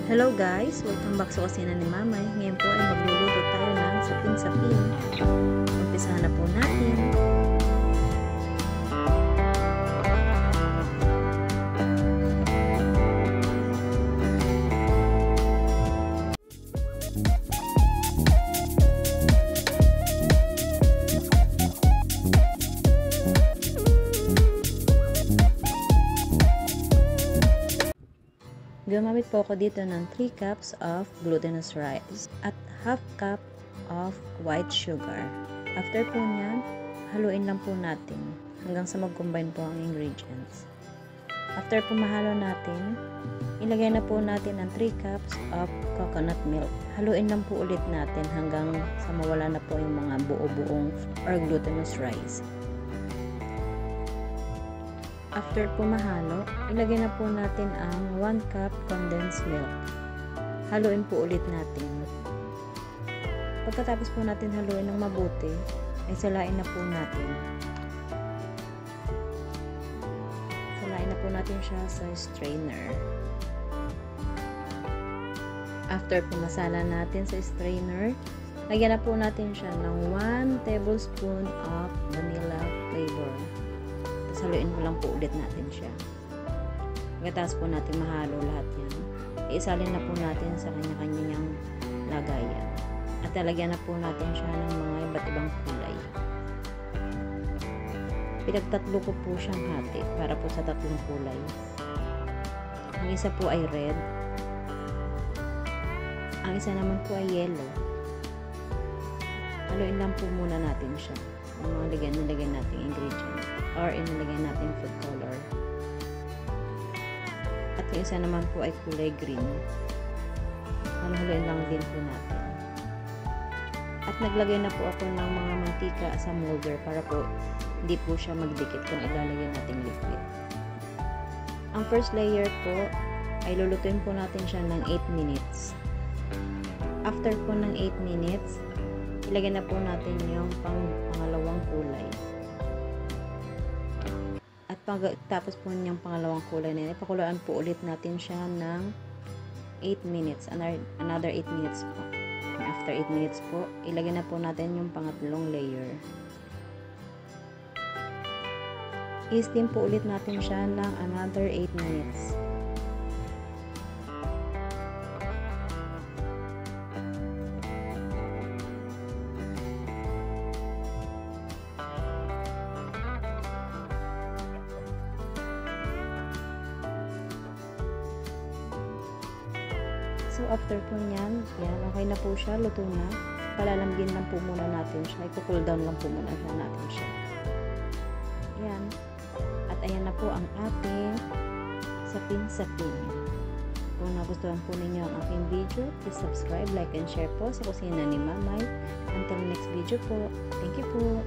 Hello guys! Welcome back sa kusina ni Mamay. Ngayon po ay magluluto tayo ng sapin-sapin. Umpisahan na po natin. Gumamit po ako dito ng 3 cups of glutinous rice at half cup of white sugar. After po nyan, haluin lang po natin hanggang sa mag-combine po ang ingredients. After po mahalo natin, ilagay na po natin ang 3 cups of coconut milk. Haluin lang po ulit natin hanggang sa mawala na po yung mga buo-buong or glutinous rice. After po mahalo, ilagay na po natin ang 1 cup condensed milk. Haluin po ulit natin. Pagkatapos po natin haluin ng mabuti, ay salain na po natin. Salain na po natin siya sa strainer. After po masala natin sa strainer, lagyan na po natin siya ng 1 tablespoon of vanilla flavor. Haluin mo lang po ulit natin siya. Pagkatapos po natin mahalo lahat yan, isalin na po natin sa kanya-kanyang lagayan. At talagyan na po natin siya ng mga iba't ibang kulay. Pinagtatlo ko po siyang hati para po sa tatlong kulay. Ang isa po ay red. Ang isa naman po ay yellow. Haluin lang po muna natin siya. Ang mga nilagay nating ingredient or inilagay natin food color. At yung isa naman po ay kulay green. Haluin lang din po natin. At naglagay na po ako ng mga mantika sa molder para po hindi po siya magdikit kung ilalagay nating liquid. Ang first layer po ay lulutuin po natin siya ng 8 minutes. After po ng 8 minutes, ilagay na po natin yung pangalawang kulay. At tapos po yung pangalawang kulay na yun, ipakuluan po ulit natin siya ng 8 minutes. Another 8 minutes po. After 8 minutes po, ilagay na po natin yung pangatlong layer. I-steam po ulit natin siya ng another 8 minutes. So, after po nyan, yan, okay na po siya, luto na. Palalamgin lang po muna natin siya. I-cool down lang po muna natin siya. Yan. At ayan na po ang ating sapin-sapin. Kung nagustuhan po ninyo ang aking video, please subscribe, like, and share po sa kusina ni Mamay. Until next video po. Thank you po.